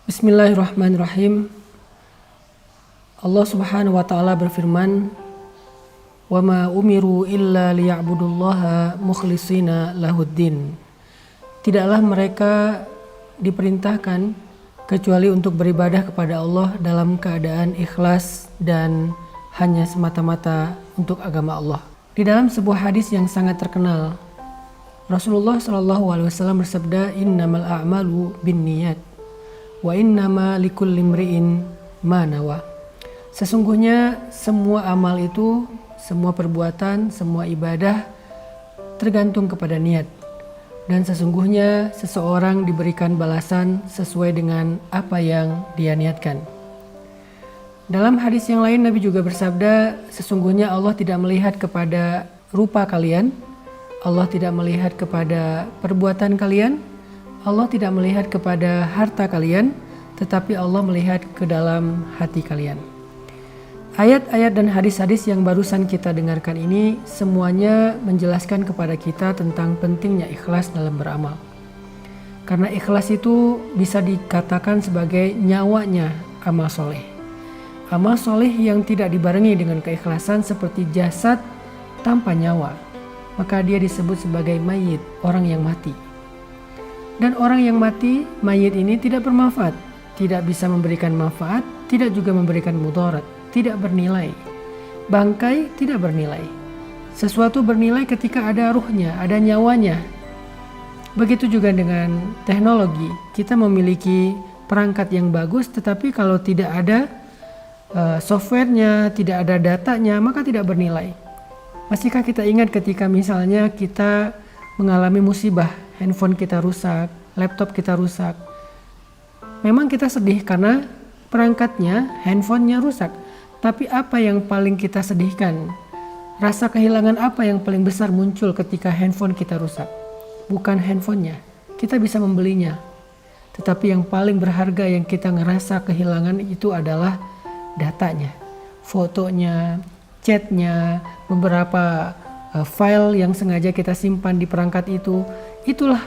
Bismillahirrahmanirrahim. Allah Subhanahu wa taala berfirman, "Wa ma umiru illa liya'budullaha mukhlishina lahuddin." Tidaklah mereka diperintahkan kecuali untuk beribadah kepada Allah dalam keadaan ikhlas dan hanya semata-mata untuk agama Allah. Di dalam sebuah hadis yang sangat terkenal, Rasulullah SAW bersabda, "Innamal a'malu binniyat wa innama likulli imri'in ma nawa." Sesungguhnya semua amal itu, semua perbuatan, semua ibadah tergantung kepada niat. Dan sesungguhnya seseorang diberikan balasan sesuai dengan apa yang dia niatkan. Dalam hadis yang lain Nabi juga bersabda, sesungguhnya Allah tidak melihat kepada rupa kalian, Allah tidak melihat kepada perbuatan kalian, Allah tidak melihat kepada harta kalian, tetapi Allah melihat ke dalam hati kalian. Ayat-ayat dan hadis-hadis yang barusan kita dengarkan ini semuanya menjelaskan kepada kita tentang pentingnya ikhlas dalam beramal. Karena ikhlas itu bisa dikatakan sebagai nyawanya amal soleh. Amal soleh yang tidak dibarengi dengan keikhlasan seperti jasad tanpa nyawa, maka dia disebut sebagai mayit, orang yang mati. Dan orang yang mati, mayit ini tidak bermanfaat, tidak bisa memberikan manfaat, tidak juga memberikan mudarat, tidak bernilai. Bangkai tidak bernilai. Sesuatu bernilai ketika ada ruhnya, ada nyawanya. Begitu juga dengan teknologi. Kita memiliki perangkat yang bagus, tetapi kalau tidak ada softwarenya, tidak ada datanya, maka tidak bernilai. Masihkah kita ingat ketika misalnya kita mengalami musibah, handphone kita rusak, laptop kita rusak. Memang kita sedih karena perangkatnya, handphonenya rusak. Tapi apa yang paling kita sedihkan? Rasa kehilangan apa yang paling besar muncul ketika handphone kita rusak? Bukan handphonenya, kita bisa membelinya. Tetapi yang paling berharga yang kita ngerasa kehilangan itu adalah datanya, fotonya, chatnya, beberapa file yang sengaja kita simpan di perangkat itu. Itulah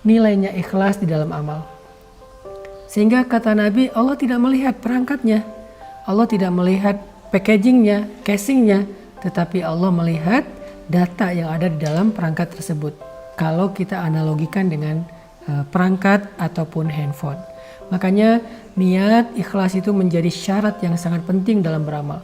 nilainya ikhlas di dalam amal. Sehingga kata Nabi, Allah tidak melihat perangkatnya, Allah tidak melihat packagingnya, casingnya, tetapi Allah melihat data yang ada di dalam perangkat tersebut. Kalau kita analogikan dengan perangkat ataupun handphone. Makanya niat ikhlas itu menjadi syarat yang sangat penting dalam beramal.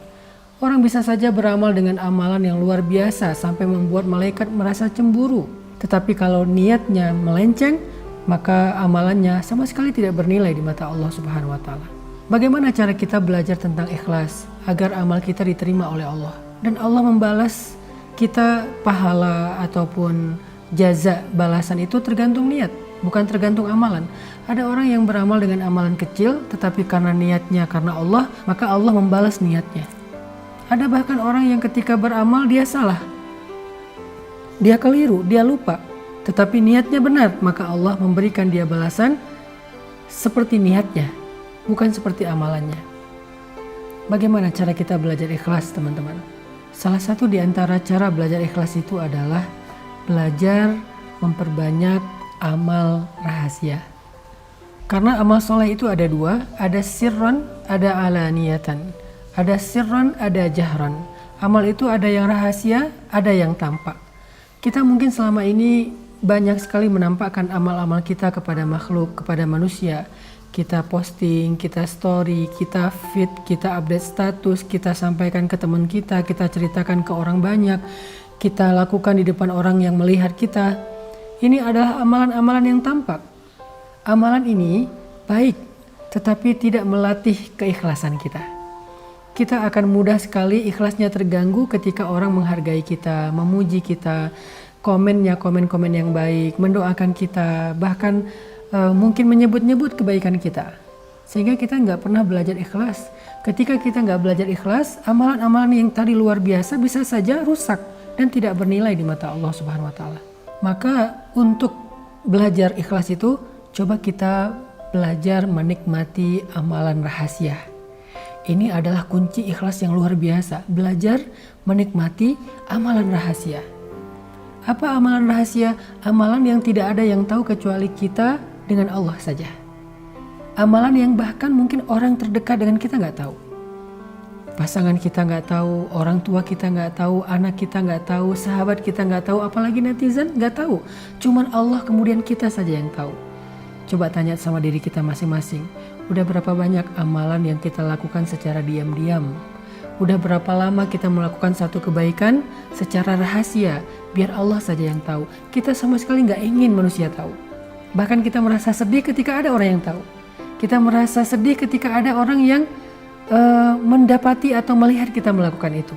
Orang bisa saja beramal dengan amalan yang luar biasa sampai membuat malaikat merasa cemburu. Tetapi kalau niatnya melenceng, maka amalannya sama sekali tidak bernilai di mata Allah Subhanahu wa taala. Bagaimana cara kita belajar tentang ikhlas agar amal kita diterima oleh Allah dan Allah membalas kita pahala ataupun jaza balasan itu tergantung niat, bukan tergantung amalan. Ada orang yang beramal dengan amalan kecil tetapi karena niatnya karena Allah, maka Allah membalas niatnya. Ada bahkan orang yang ketika beramal dia salah, dia keliru, dia lupa, tetapi niatnya benar, maka Allah memberikan dia balasan seperti niatnya, bukan seperti amalannya. Bagaimana cara kita belajar ikhlas, teman-teman? Salah satu di antara cara belajar ikhlas itu adalah belajar memperbanyak amal rahasia. Karena amal soleh itu ada dua, ada sirron, ada alaniyatan. Ada sirron, ada jahron. Amal itu ada yang rahasia, ada yang tampak. Kita mungkin selama ini banyak sekali menampakkan amal-amal kita kepada makhluk, kepada manusia. Kita posting, kita story, kita feed, kita update status, kita sampaikan ke teman kita ceritakan ke orang banyak, kita lakukan di depan orang yang melihat kita. Ini adalah amalan-amalan yang tampak. Amalan ini baik, tetapi tidak melatih keikhlasan kita. Kita akan mudah sekali ikhlasnya terganggu ketika orang menghargai kita, memuji kita, komen yang baik, mendoakan kita, bahkan mungkin menyebut-nyebut kebaikan kita. Sehingga kita nggak pernah belajar ikhlas. Ketika kita nggak belajar ikhlas, amalan-amalan yang tadi luar biasa bisa saja rusak dan tidak bernilai di mata Allah Subhanahu wa taala. Maka untuk belajar ikhlas itu, coba kita belajar menikmati amalan rahasia. Ini adalah kunci ikhlas yang luar biasa. Belajar menikmati amalan rahasia. Apa amalan rahasia? Amalan yang tidak ada yang tahu kecuali kita dengan Allah saja. Amalan yang bahkan mungkin orang terdekat dengan kita nggak tahu. Pasangan kita nggak tahu, orang tua kita nggak tahu, anak kita nggak tahu, sahabat kita nggak tahu, apalagi netizen nggak tahu. Cuman Allah kemudian kita saja yang tahu. Coba tanya sama diri kita masing-masing. Udah berapa banyak amalan yang kita lakukan secara diam-diam? Udah berapa lama kita melakukan satu kebaikan secara rahasia, biar Allah saja yang tahu. Kita sama sekali nggak ingin manusia tahu. Bahkan kita merasa sedih ketika ada orang yang tahu. Kita merasa sedih ketika ada orang yang mendapati atau melihat kita melakukan itu.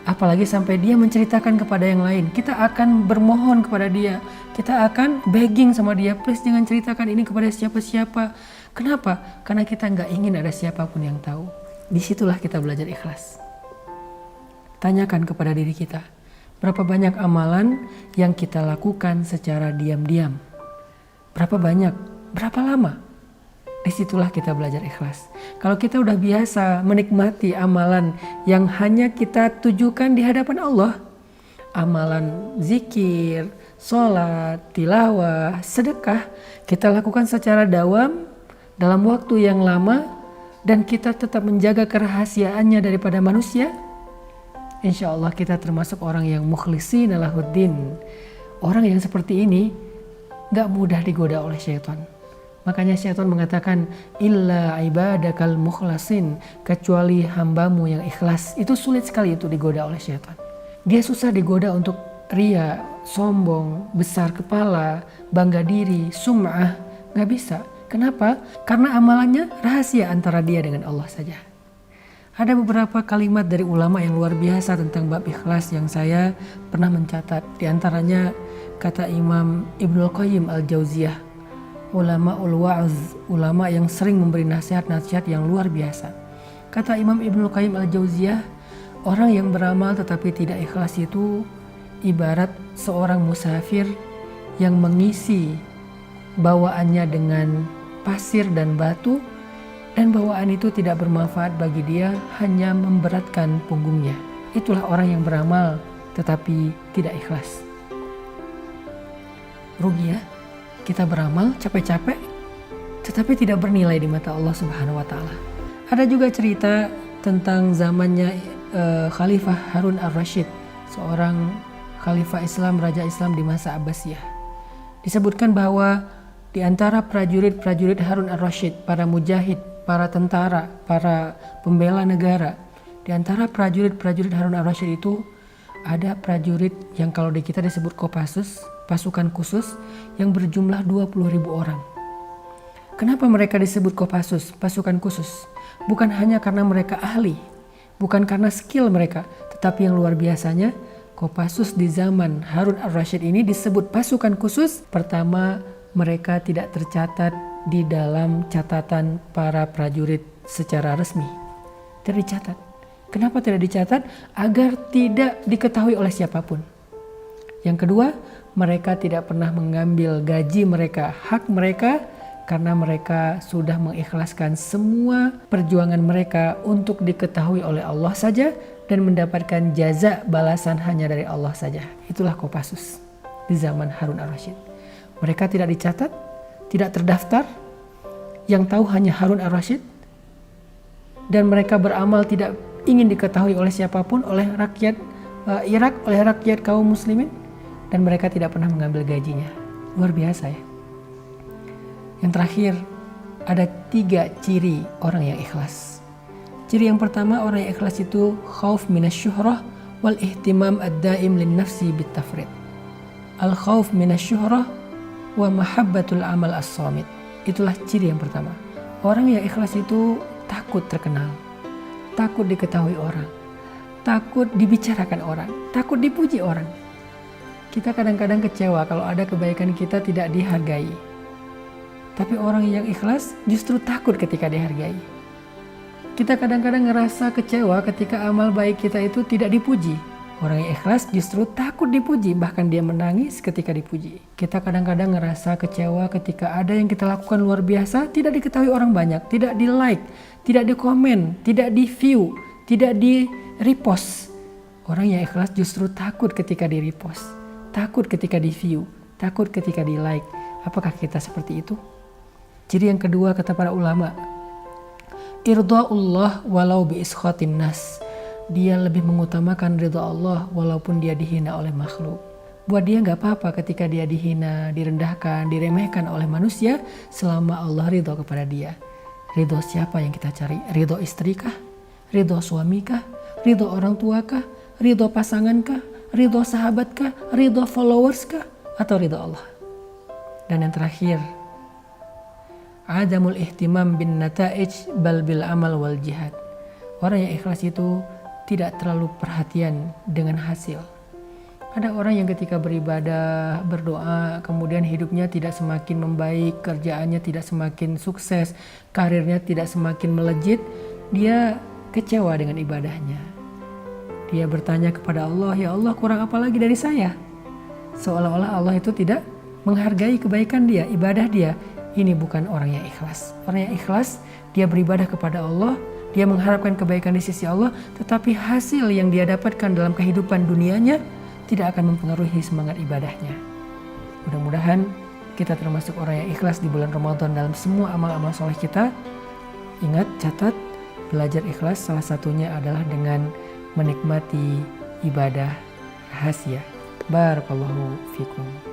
Apalagi sampai dia menceritakan kepada yang lain. Kita akan bermohon kepada dia. Kita akan begging sama dia, please jangan ceritakan ini kepada siapa-siapa. Kenapa? Karena kita nggak ingin ada siapapun yang tahu. Disitulah kita belajar ikhlas. Tanyakan kepada diri kita, berapa banyak amalan yang kita lakukan secara diam-diam? Berapa banyak? Berapa lama? Disitulah kita belajar ikhlas. Kalau kita udah biasa menikmati amalan yang hanya kita tujukan di hadapan Allah, amalan zikir, sholat, tilawah, sedekah, kita lakukan secara dawam dalam waktu yang lama dan kita tetap menjaga kerahasiaannya daripada manusia, insya Allah kita termasuk orang yang mukhlisin lahuddin. Orang yang seperti ini gak mudah digoda oleh syaitan. Makanya syaitan mengatakan illa ibadakal mukhlasin, kecuali hambamu yang ikhlas. Itu sulit sekali itu digoda oleh syaitan. Dia susah digoda untuk ria, sombong, besar kepala, bangga diri, sum'ah. Gak bisa. Kenapa? Karena amalannya rahasia antara dia dengan Allah saja. Ada beberapa kalimat dari ulama yang luar biasa tentang bab ikhlas yang saya pernah mencatat. Di antaranya kata Imam Ibnul Qayyim Al-Jauziyah, ulama ul-wa'z, ulama yang sering memberi nasihat-nasihat yang luar biasa. Kata Imam Ibnul Qayyim Al-Jauziyah, orang yang beramal tetapi tidak ikhlas itu ibarat seorang musafir yang mengisi bawaannya dengan pasir dan batu, dan bawaan itu tidak bermanfaat bagi dia, hanya memberatkan punggungnya. Itulah orang yang beramal tetapi tidak ikhlas. Rugi ya, kita beramal capek-capek tetapi tidak bernilai di mata Allah Subhanahu wa taala. Ada juga cerita tentang zamannya Khalifah Harun ar-Rasyid, seorang khalifah Islam, raja Islam di masa Abbasiyah. Disebutkan bahwa di antara prajurit-prajurit Harun ar-Rasyid, para mujahid, para tentara, para pembela negara, di antara prajurit-prajurit Harun ar-Rasyid itu ada prajurit yang kalau di kita disebut Kopassus, pasukan khusus yang berjumlah 20.000 orang. Kenapa mereka disebut Kopassus, pasukan khusus? Bukan hanya karena mereka ahli, bukan karena skill mereka, tetapi yang luar biasanya Kopassus di zaman Harun ar-Rasyid ini disebut pasukan khusus. Pertama, mereka tidak tercatat di dalam catatan para prajurit secara resmi. Tidak dicatat. Kenapa tidak dicatat? Agar tidak diketahui oleh siapapun. Yang kedua, mereka tidak pernah mengambil gaji mereka, hak mereka, karena mereka sudah mengikhlaskan semua perjuangan mereka untuk diketahui oleh Allah saja dan mendapatkan jaza balasan hanya dari Allah saja. Itulah Kopassus di zaman Harun ar-Rasyid. Mereka tidak dicatat, tidak terdaftar, yang tahu hanya Harun ar-Rasyid, dan mereka beramal tidak ingin diketahui oleh siapapun, oleh rakyat Irak, oleh rakyat kaum muslimin, dan mereka tidak pernah mengambil gajinya. Luar biasa ya. Yang terakhir, ada 3 ciri orang yang ikhlas. Ciri yang pertama, orang yang ikhlas itu khauf minasyuhrah wal ihtimam ad-daim lin nafsi bit tafrid. Al khauf minasyuhrah wa mahabbatul amal as-samit. Itulah ciri yang pertama. Orang yang ikhlas itu takut terkenal, takut diketahui orang, takut dibicarakan orang, takut dipuji orang. Kita kadang-kadang kecewa kalau ada kebaikan kita tidak dihargai. Tapi orang yang ikhlas justru takut ketika dihargai. Kita kadang-kadang ngerasa kecewa ketika amal baik kita itu tidak dipuji. Orang yang ikhlas justru takut dipuji, bahkan dia menangis ketika dipuji. Kita kadang-kadang ngerasa kecewa ketika ada yang kita lakukan luar biasa, tidak diketahui orang banyak, tidak di like, tidak di komen, tidak di view, tidak di repost. Orang yang ikhlas justru takut ketika di repost, takut ketika di view, takut ketika di like. Apakah kita seperti itu? Ciri yang kedua kata para ulama, irda'ullah walau bi iskhatin nas. Dia lebih mengutamakan ridha Allah walaupun dia dihina oleh makhluk. Buat dia gak apa-apa ketika dia dihina, direndahkan, diremehkan oleh manusia selama Allah ridho kepada dia. Ridho siapa yang kita cari? Ridho istri kah? Ridho suami kah? Ridho orang tua kah? Ridho pasangan kah? Ridho sahabat kah? Ridho followers kah? Atau ridho Allah? Dan yang terakhir, adamul ihtimam bin nata'ij bal bil amal wal jihad. Orang yang ikhlas itu tidak terlalu perhatian dengan hasil. Ada orang yang ketika beribadah, berdoa, kemudian hidupnya tidak semakin membaik, kerjaannya tidak semakin sukses, karirnya tidak semakin melejit, dia kecewa dengan ibadahnya. Dia bertanya kepada Allah, ya Allah, kurang apa lagi dari saya? Seolah-olah Allah itu tidak menghargai kebaikan dia, ibadah dia. Ini bukan orang yang ikhlas. Orang yang ikhlas, dia beribadah kepada Allah, dia mengharapkan kebaikan di sisi Allah, tetapi hasil yang dia dapatkan dalam kehidupan dunianya tidak akan mempengaruhi semangat ibadahnya. Mudah-mudahan kita termasuk orang yang ikhlas di bulan Ramadan dalam semua amal-amal soleh kita. Ingat, catat, belajar ikhlas salah satunya adalah dengan menikmati ibadah rahasia. Barakallahu fikum.